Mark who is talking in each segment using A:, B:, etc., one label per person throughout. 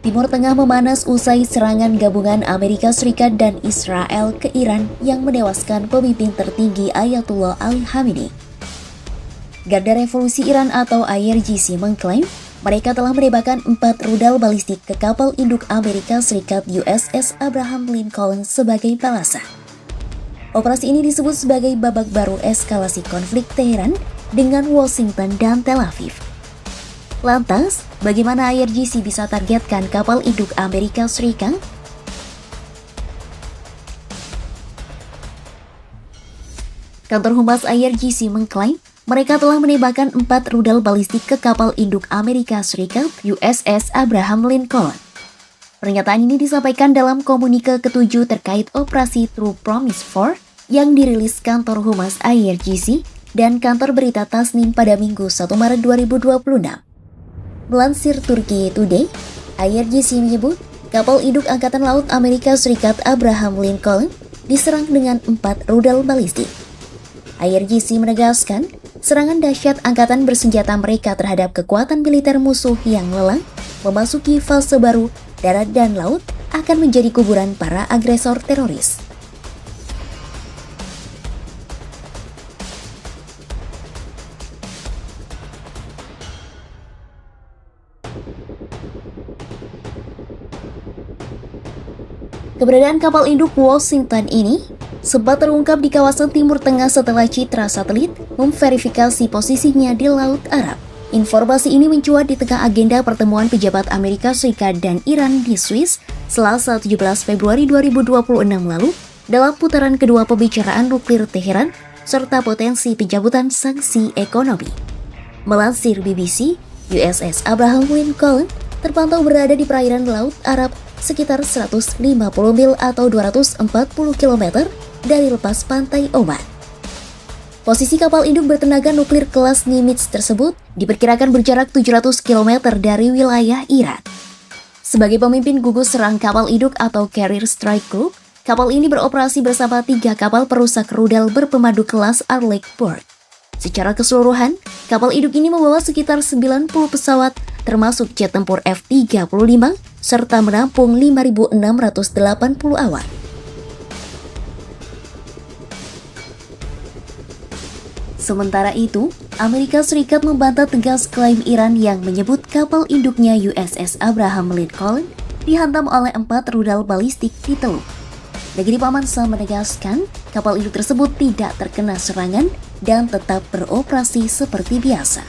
A: Timur Tengah memanas usai serangan gabungan Amerika Serikat dan Israel ke Iran yang menewaskan pemimpin tertinggi Ayatollah Ali Khamenei. Garda Revolusi Iran atau IRGC mengklaim mereka telah menembakkan 4 rudal balistik ke kapal induk Amerika Serikat USS Abraham Lincoln sebagai balasan. Operasi ini disebut sebagai babak baru eskalasi konflik Teheran dengan Washington dan Tel Aviv. Lantas, bagaimana IRGC bisa targetkan kapal induk Amerika Serikat? Kantor Humas IRGC mengklaim mereka telah menembakkan 4 rudal balistik ke kapal induk Amerika Serikat USS Abraham Lincoln. Pernyataan ini disampaikan dalam komunike ke-7 terkait operasi True Promise 4 yang dirilis kantor Humas IRGC dan kantor berita Tasnim pada Minggu 1 Maret 2026. Melansir Turki Today, IRGC menyebut kapal induk Angkatan Laut Amerika Serikat Abraham Lincoln diserang dengan 4 rudal balistik. IRGC menegaskan, serangan dahsyat angkatan bersenjata mereka terhadap kekuatan militer musuh yang lelah memasuki fase baru darat dan laut akan menjadi kuburan para agresor teroris. Keberadaan kapal induk Washington ini sempat terungkap di kawasan Timur Tengah setelah citra satelit memverifikasi posisinya di Laut Arab. Informasi ini mencuat di tengah agenda pertemuan pejabat Amerika Serikat dan Iran di Swiss Selasa 17 Februari 2026 lalu dalam putaran kedua pembicaraan nuklir Teheran serta potensi pencabutan sanksi ekonomi. Melansir BBC, USS Abraham Lincoln terpantau berada di perairan Laut Arab sekitar 150 mil atau 240 km dari lepas pantai Oman. Posisi kapal induk bertenaga nuklir kelas Nimitz tersebut diperkirakan berjarak 700 km dari wilayah Iran. Sebagai pemimpin gugus serang kapal induk atau Carrier Strike Group, kapal ini beroperasi bersama 3 kapal perusak rudal berpemadu kelas Arleigh-Burke. Secara keseluruhan, kapal induk ini membawa sekitar 90 pesawat termasuk jet tempur F-35 serta menampung 5.680 awak. Sementara itu, Amerika Serikat membantah tegas klaim Iran yang menyebut kapal induknya USS Abraham Lincoln dihantam oleh 4 rudal balistik di Teluk. Negeri Paman Sam menegaskan kapal induk tersebut tidak terkena serangan dan tetap beroperasi seperti biasa.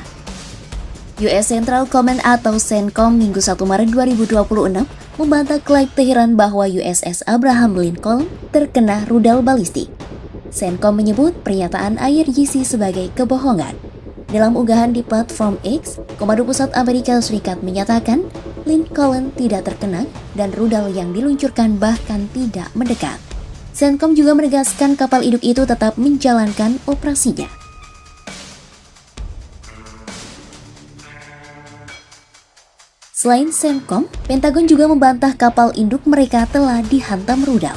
A: US Central Command atau CENTCOM Minggu 1 Maret 2026 membantah klaim Teheran bahwa USS Abraham Lincoln terkena rudal balistik. CENTCOM menyebut pernyataan IRGC sebagai kebohongan. Dalam unggahan di platform X, Komando Pusat Amerika Serikat menyatakan Lincoln tidak terkena dan rudal yang diluncurkan bahkan tidak mendekat. CENTCOM juga menegaskan kapal induk itu tetap menjalankan operasinya. Selain CENTCOM, Pentagon juga membantah kapal induk mereka telah dihantam rudal.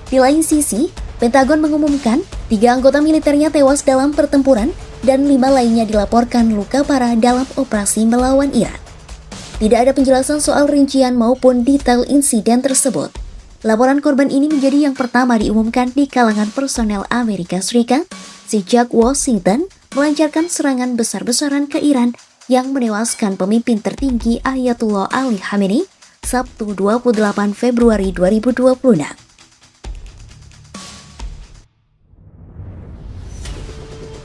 A: Di lain sisi, Pentagon mengumumkan 3 anggota militernya tewas dalam pertempuran dan 5 lainnya dilaporkan luka parah dalam operasi melawan Iran. Tidak ada penjelasan soal rincian maupun detail insiden tersebut. Laporan korban ini menjadi yang pertama diumumkan di kalangan personel Amerika Serikat sejak Washington melancarkan serangan besar-besaran ke Iran yang menewaskan pemimpin tertinggi Ayatollah Ali Khamenei Sabtu 28 Februari 2026.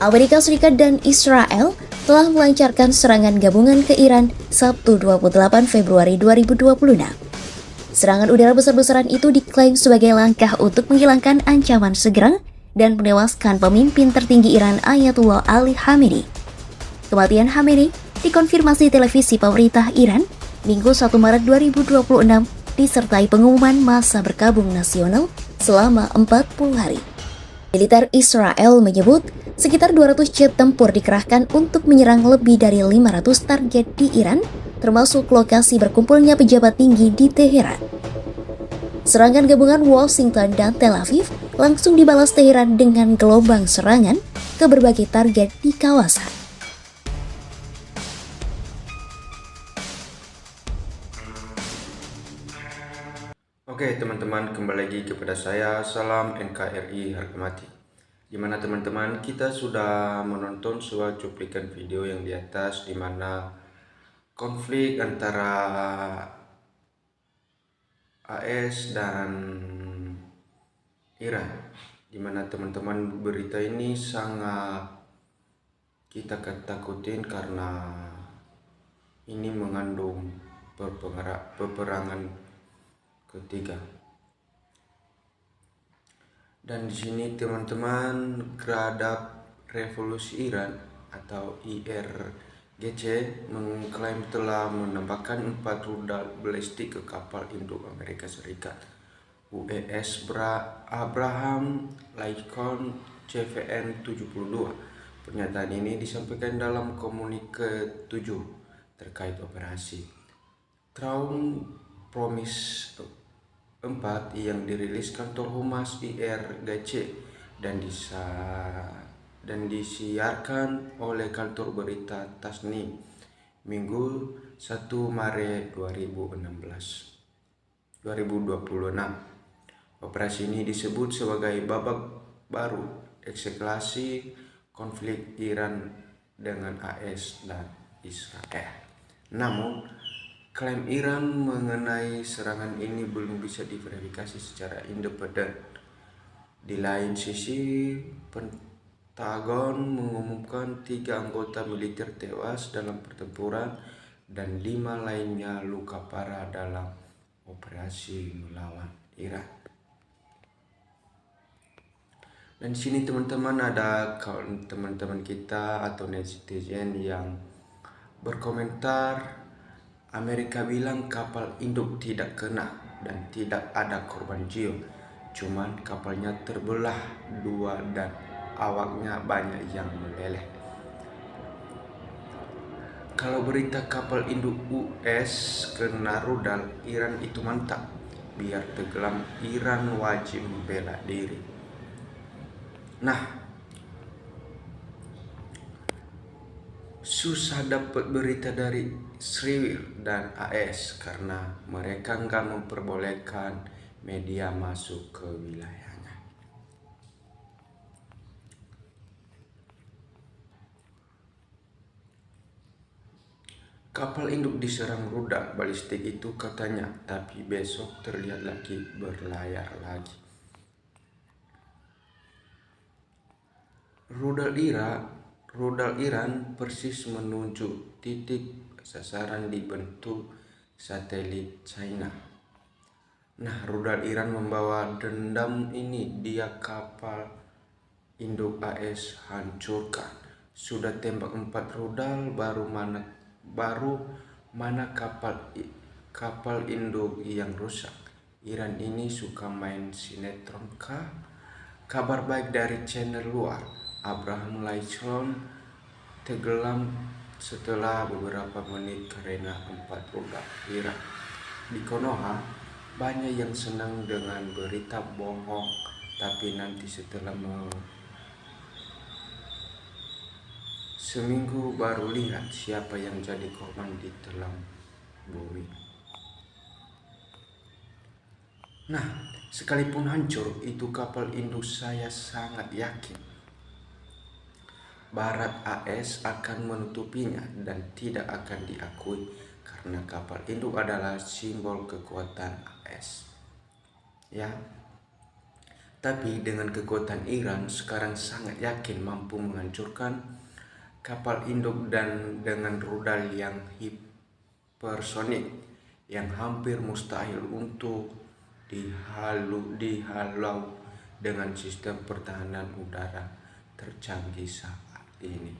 A: Amerika Serikat dan Israel telah melancarkan serangan gabungan ke Iran Sabtu 28 Februari 2026. Serangan udara besar-besaran itu diklaim sebagai langkah untuk menghilangkan ancaman segera dan menewaskan pemimpin tertinggi Iran Ayatollah Ali Khamenei. Kematian Khamenei dikonfirmasi televisi pemerintah Iran Minggu 1 Maret 2026 disertai pengumuman masa berkabung nasional selama 40 hari. Militer Israel menyebut sekitar 200 jet tempur dikerahkan untuk menyerang lebih dari 500 target di Iran, termasuk lokasi berkumpulnya pejabat tinggi di Teheran. Serangan gabungan Washington dan Tel Aviv langsung dibalas Teheran dengan gelombang serangan ke berbagai target di kawasan.
B: Oke teman-teman, kembali lagi kepada saya. Salam NKRI harga mati. Gimana teman-teman, kita sudah menonton sebuah cuplikan video yang di atas, di mana konflik antara AS dan Iran. Dimana teman-teman, berita ini sangat kita ketakutin karena ini mengandung peperangan ketiga. Dan di sini teman-teman, Geradap Revolusi Iran atau IRGC mengklaim telah menembakkan 4 rudal balistik ke kapal induk Amerika Serikat USS Abraham Lincoln CVN 72. Pernyataan ini disampaikan dalam komunike 7 terkait operasi Traum Promise 4 yang dirilis kantor Humas IRGC dan disiarkan oleh kantor berita Tasnim Minggu 1 Maret 2026. Operasi ini disebut sebagai babak baru eskalasi konflik Iran dengan AS dan Israel. Namun, klaim Iran mengenai serangan ini belum bisa diverifikasi secara independen. Di lain sisi, Pentagon mengumumkan 3 anggota militer tewas dalam pertempuran dan 5 lainnya luka parah dalam operasi melawan Iran. Dan di sini teman-teman, ada teman-teman kita atau netizen yang berkomentar, Amerika bilang kapal induk tidak kena dan tidak ada korban jiwa, cuman kapalnya terbelah 2 dan awaknya banyak yang meleleh. Kalau berita kapal induk US kena rudal Iran itu mantap, biar tenggelam Iran wajib membela diri. Nah, susah dapat berita dari Sriwir dan AS karena mereka nggak memperbolehkan media masuk ke wilayahnya. Kapal induk diserang rudal balistik itu katanya, tapi besok terlihat lagi berlayar lagi. Rudal Iran persis menuju titik sasaran dibentuk satelit China. Nah, rudal Iran membawa dendam ini, dia kapal induk AS hancurkan. Sudah tembak 4 rudal, baru mana kapal induk yang rusak. Iran ini suka main sinetron kah? Kabar baik dari channel luar, Abraham Lincoln tenggelam setelah beberapa menit karena 4 rudal Iran. Di Konoha, banyak yang senang dengan berita bohong, tapi nanti setelah seminggu baru lihat siapa yang jadi korban di telan bumi. Nah, sekalipun hancur itu kapal induk, saya sangat yakin Barat AS akan menutupinya dan tidak akan diakui karena kapal induk adalah simbol kekuatan AS. Ya. Tapi dengan kekuatan Iran sekarang sangat yakin mampu menghancurkan kapal induk dan dengan rudal yang hipersonik yang hampir mustahil untuk dihalau dengan sistem pertahanan udara tercanggih saat ini.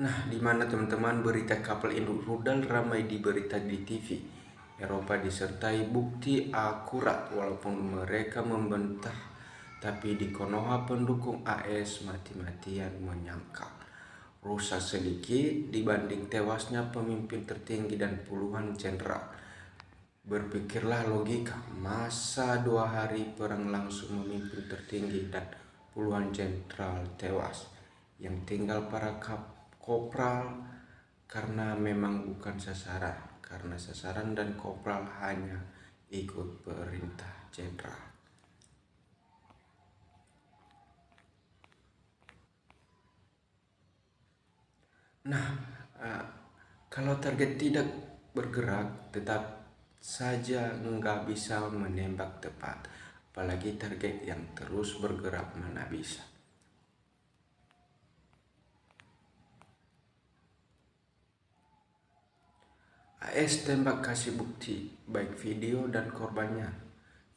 B: Nah, di mana teman-teman, berita kapal induk rudal ramai diberita di TV Eropa disertai bukti akurat, walaupun mereka membantah, tapi di Konoha pendukung AS mati-matian menyangkal rusak sedikit dibanding tewasnya pemimpin tertinggi dan puluhan jenderal. Berpikirlah logika, masa 2 hari perang langsung memimpin tertinggi dan puluhan jenderal tewas, yang tinggal para kopral karena memang bukan sasaran, karena sasaran dan kopral hanya ikut perintah jenderal. Nah, kalau target tidak bergerak, tetap saja nggak bisa menembak tepat. Apalagi target yang terus bergerak mana bisa. AS tembak kasih bukti, baik video dan korbannya.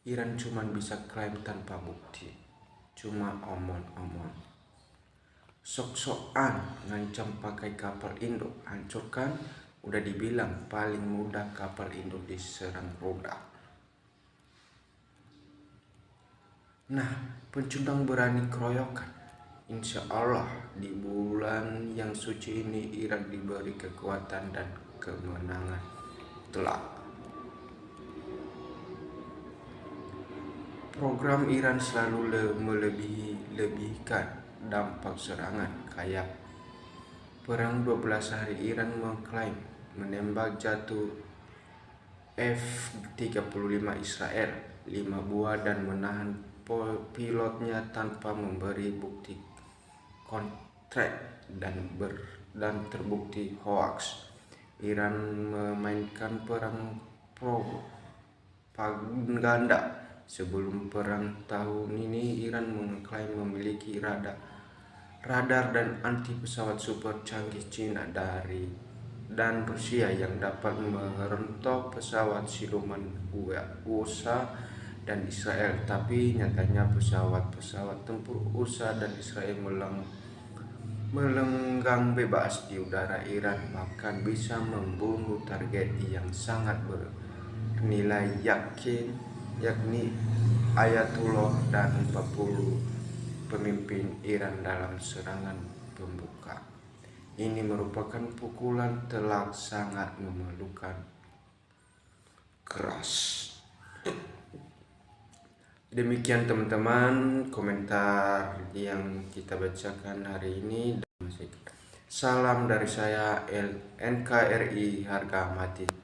B: Iran cuma bisa klaim tanpa bukti, cuma omong-omong. Sok-sokan ngancam pakai kapal Indo, hancurkan. Udah dibilang paling mudah kapal Indo diserang rudal. Nah, pencundang berani keroyokan. Insya Allah di bulan yang suci ini Iran diberi kekuatan dan kemenangan telak. Program Iran selalu melebihkan dampak serangan, kayak perang 12 hari. Iran mengklaim menembak jatuh F-35 Israel 5 buah dan menahan pilotnya tanpa memberi bukti kontrak dan terbukti hoaks. Iran memainkan perang propaganda. Sebelum perang tahun ini, Iran mengklaim memiliki radar dan anti pesawat super canggih Cina dan Rusia yang dapat merontok pesawat siluman USA dan Israel. Tapi nyatanya pesawat tempur USA dan Israel melenggang bebas di udara Iran, bahkan bisa membunuh target yang sangat bernilai yakni Ayatullah dan 40 pemimpin Iran dalam serangan pembuka. Ini merupakan pukulan telak sangat memalukan, keras. Demikian teman-teman komentar yang kita bacakan hari ini. Salam dari saya NKRI harga mati.